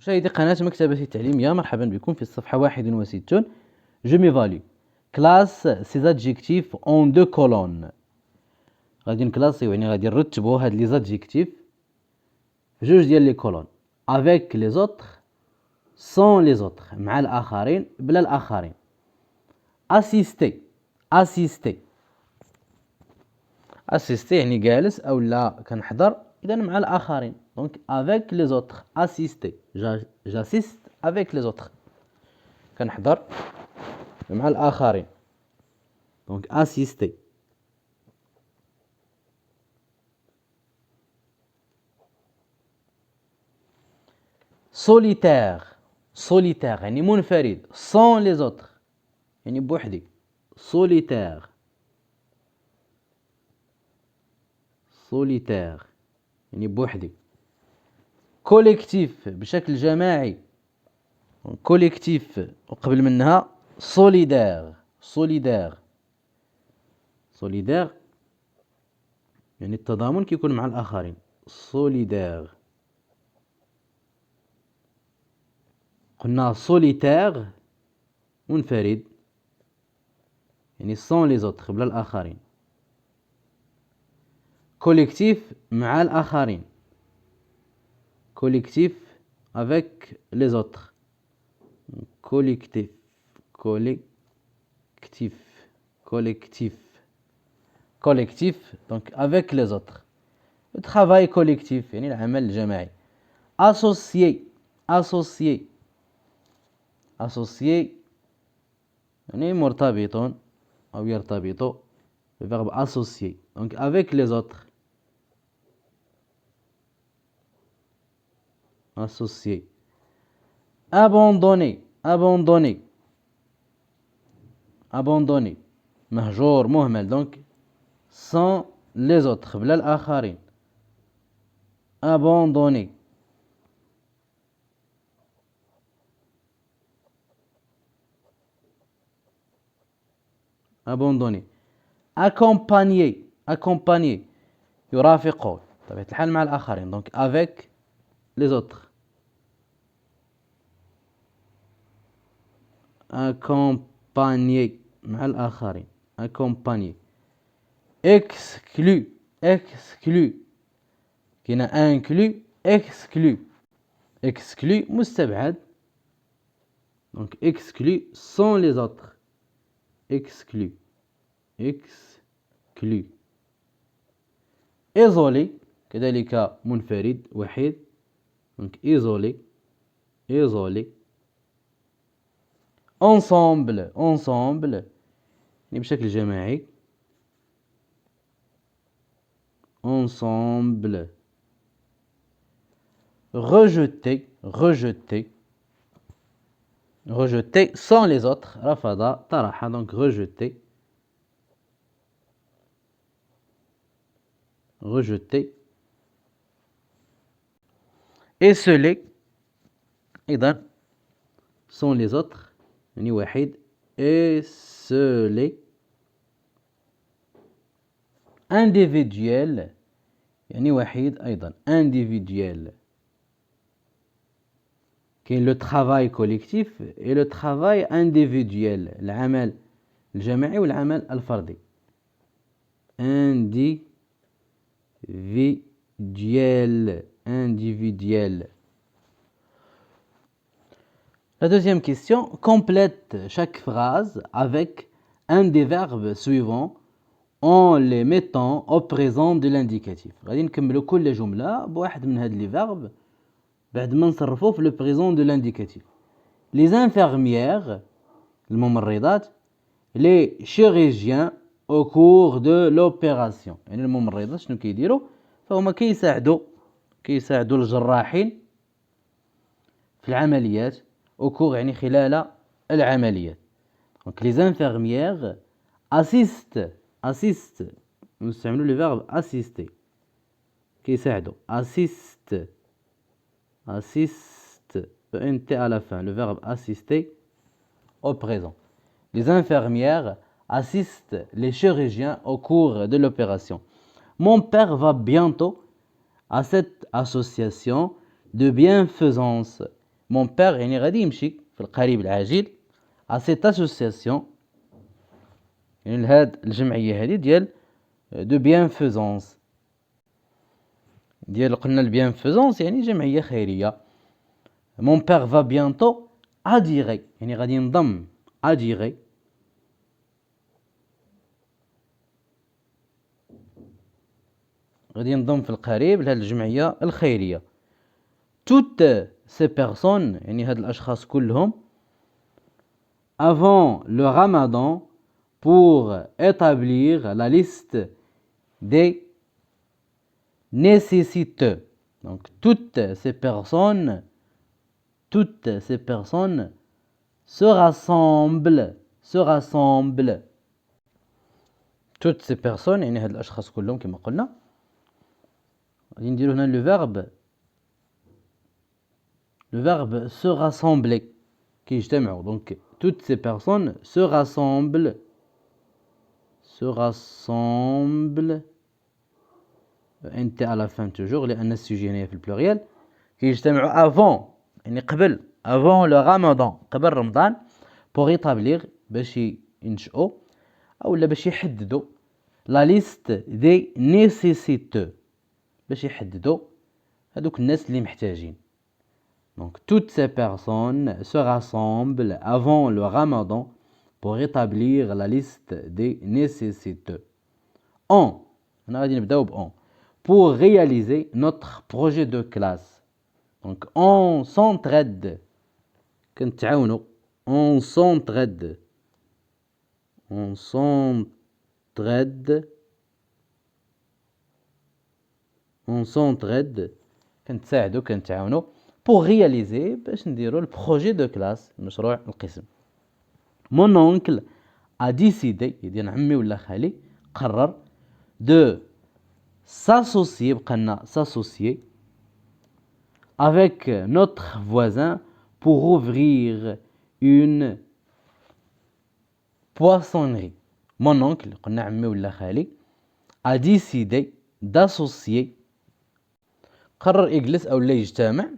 مشاهدي قناة مكتبة التعليمية، مرحبا بكم في الصفحة 61. Je m'évalue. Classe ces adjectifs en 2 colonnes. غادي نكلاسيو يعني غادي نرتبو هاد لي زادجيكتيف في جوج ديال لي كولون. Avec les autres, sans les autres. مع الآخرين بلا الآخرين. Assister. Assister. Assister يعني جالس أو لا كنحضر إذا مع الآخرين. Donc avec les autres. Assister. J'assiste avec les autres. كنحضر مع الآخرين. Donc assister. Solitaire. Solitaire يعني منفرد. Sans les autres يعني بوحدي. Solitaire. Solitaire يعني بوحدي. Collectif بشكل جماعي. Collectif وقبل منها solidaire. Solidaire. Solidaire يعني التضامن كيكون مع الآخرين. Solidaire. قلنا solitaire منفرد يعني sans les autres بلا الآخرين. collectif مع الآخرين. collectif avec les autres. collectif collectif collectif collectif donc avec les autres. le travail collectif يعني العمل الجماعي. associé associé associé يعني مرتبطون أو يرتبط. le verbe associer donc avec les autres. associer. abandonner abandonner abandonner مهجور مهمل donc sans les autres بلا الآخرين. abandonner. abandonner. accompagner accompagner يرافقون بطبيعة الحال مع الآخرين donc avec les autres. accompagner مع الآخرين. accompagner. exclu exclu كاين inclus exclu exclu مستبعد donc exclu sans les autres. exclu exclu. isolé كذلك منفرد وحيد donc isolé isolé. ensemble ensemble يعني بشكل جماعي. ensemble. rejeter rejeter rejeter sans les autres. رفض طرح donc rejeter rejeter. esseler إذا sans les autres يعني وحيد. esseler. individuel يعني وحيد أيضا. individuel. كاين le travail collectif et le travail individuel. العمل الجماعي والعمل الفردي. individuel individuel. La deuxième question, complète chaque phrase avec un des verbes suivants en les mettant au présent de l'indicatif. غادي نكملوا كل جملة بواحد من هاد لي verbe بعد ما نصرفوه في le présent de l'indicatif. les infirmières الممرضات. les chirurgiens au cours de l'opération يعني الممرضات شنو كيديروا فهما كيساعدوا الجراحين في العمليات. au cours يعني خلال العمليات. donc les infirmières assistent نستعملوا le verbe assister كيساعدوا. assiste ent à la fin le verbe assister au présent. les infirmières assistent les chirurgiens au cours de l'opération. mon père va bientôt à cette association de bienfaisance مون بير يعني غادي يمشي في القريب العاجل à cette association يعني لهاد الجمعية هذه ديال دو بيانفيزونس ديال قلنا البيانفيزونس يعني جمعية خيرية. مون بير فا بيانتو اديغي يعني غادي ينضم اديغي غادي ينضم في القريب لهاد الجمعية الخيرية. توت سي بيرسون يعني هاد الاشخاص كلهم avant le ramadan pour établir la liste des nécessiteux. Donc toutes ces personnes se rassemblent toutes ces personnes يعني هاد الاشخاص كلهم كما قلنا غادي نديرو هنا le verbe se rassembler كيجتمعوا. donc toutes ces personnes se rassemblent انت à la fin toujours لان السوجي هنا في البلوريال كيجتمعوا avant يعني قبل avant le ramadan قبل رمضان pour établir باش ينشئوا او لا باش يحددوا la liste des nécessiteux باش يحددوا هذوك الناس اللي محتاجين. donc toutes ces personnes se rassemblent avant le ramadan pour établir la liste des nécessiteux en هنا غادي نبداو ب pour réaliser notre projet de classe. donc on s'entraide كنتعاونوا on s'entraide كنتساعدوا كنتعاونوا pour réaliser باش نديروا البروجي دو كلاس المشروع القسم. mon oncle a décidé ديال عمي ولا خالي قرر de s'associer بقالنا s'associer avec notre voisin pour ouvrir une poissonnerie. mon oncle قلنا عمي ولا خالي a décidé d'associer قرر يجلس او لا يجتمع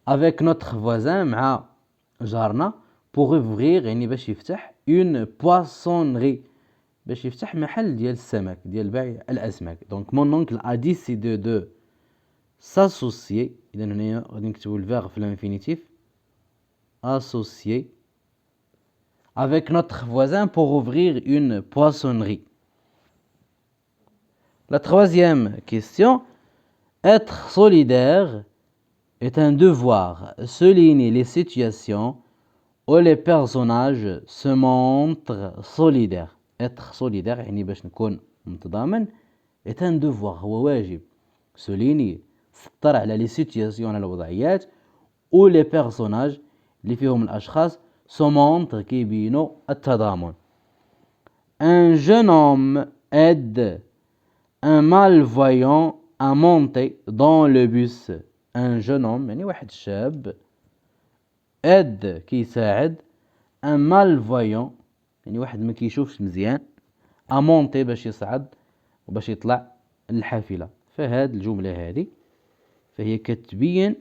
avec notre voisin مع جارنا pour ouvrir يعني باش يفتح une poissonnerie باش يفتح محل ديال السمك ديال بيع الاسماك. donc mon oncle a décidé de s'associer اذا هنا غادي نكتبوا الفيرب في الانفينيتيف associer avec notre voisin pour ouvrir une poissonnerie. La troisième question, être solidaire est un devoir. Souligner les situations où les personnages se montrent solidaires. être solidaire يعني باش نكون متضامن est un devoir هو واجب. souligner سطر على les situations على الوضعيات où les personnages اللي فيهم الأشخاص se montrent كيبينوا التضامن. un jeune homme aide un malvoyant à monter dans le bus. un jeune homme يعني واحد الشاب aide كيساعد un malvoyant يعني واحد ما كيشوفش مزيان à monter باش يصعد وباش يطلع الحافلة. فهاد الجملة هذه فهي كتبين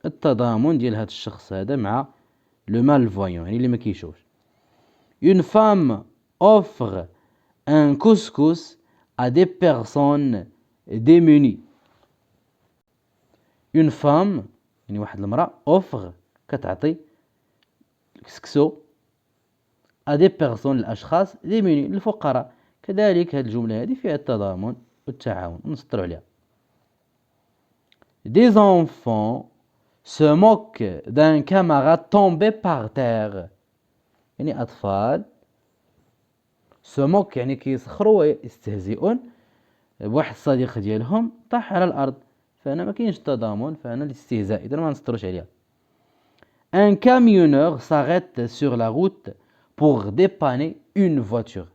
التضامن ديال هاد الشخص هذا مع le malvoyant يعني اللي ما كيشوفش. une femme offre un couscous à des personnes démunies. une femme يعني واحد المرأة offre كتعطي الكسكسو à des personnes الأشخاص démunies الفقراء. كذلك هذه الجملة هذه فيها التضامن والتعاون ونسطروا عليها. des enfants se moquent d'un camarade tombé par terre يعني أطفال se moquent يعني كيسخروا ويستهزئون بواحد الصديق ديالهم طاح على الأرض. فهنا ما كاينش التضامن فهنا الاستهزاء إذا ما نسطروش عليها. un camionneur s'arrête sur la route pour dépanner une voiture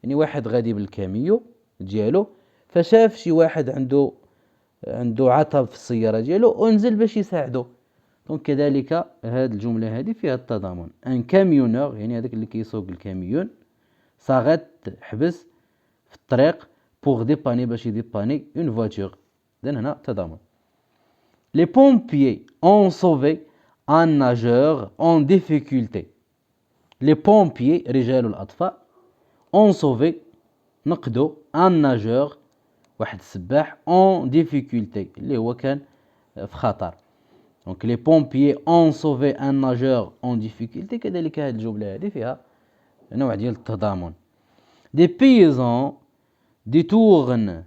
يعني واحد غادي بالكاميو ديالو فشاف شي واحد عنده عطب في السيارة ديالو ونزل باش يساعدو. دونك كذلك هاد الجملة هذه فيها التضامن. ان كاميونور يعني هذاك اللي كيسوق الكاميون صاغت حبس في الطريق بوغ ديباني باش يديباني اون فواتور. اذا هنا تضامن. لي بومبيي اون سوفي un nageur en difficulté. Les pompiers رجال الأطفاء ont sauvé نقدوا un nageur واحد السباح en difficulté اللي هو كان في خطر. Donc les pompiers ont sauvé un nageur en difficulté. كذلك هذه الجملة هذه فيها نوع ديال التضامن. Des paysans détournent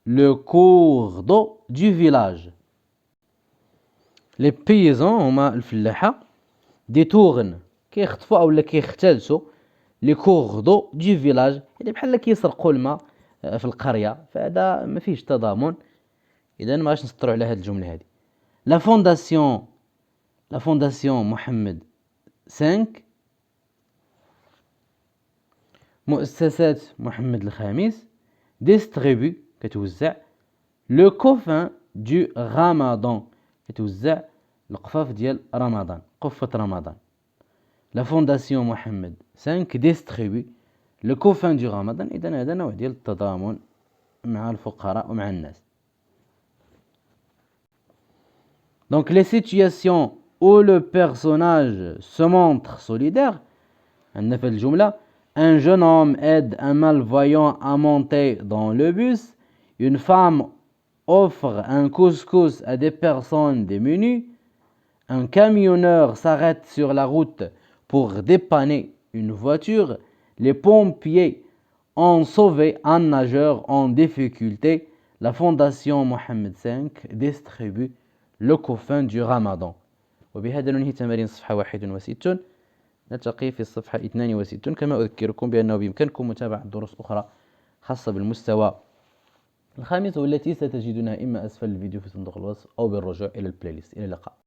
le cours d'eau du village. Les paysans هما الفلاحة détournent كيخطفوا أو كيختلسوا les cours d'eau du village، يعني بحال كيسرقوا الماء في القرية، فهذا ما فيهش تضامن. إذا ما غاش نسطروا على هذه الجملة هذه. La fondation محمد 5 مؤسسات محمد الخامس distribue كتوزع le coffin du ramadan كتوزع القفاف ديال رمضان، قفة رمضان. La fondation محمد 5 distribue le coffin du ramadan. إذا هذا نوع ديال التضامن مع الفقراء ومع الناس. Donc les situations où le personnage se montre solidaire، عندنا في الجملة un jeune homme aide un malvoyant à monter dans le bus, une femme offre un couscous à des personnes démunies, un camionneur s'arrête sur la route pour dépanner une voiture, les pompiers ont sauvé un nageur en difficulté, la fondation Mohammed V distribue le coffin du Ramadan. وبهذا ننهي تمارين صفحة 61. نلتقي في الصفحة 62. كما أذكركم بأنه بإمكانكم متابعة دروس أخرى خاصة بالمستوى الخامس، والتي ستجدونها إما أسفل الفيديو في صندوق الوصف أو بالرجوع إلى البلاي ليست. إلى اللقاء.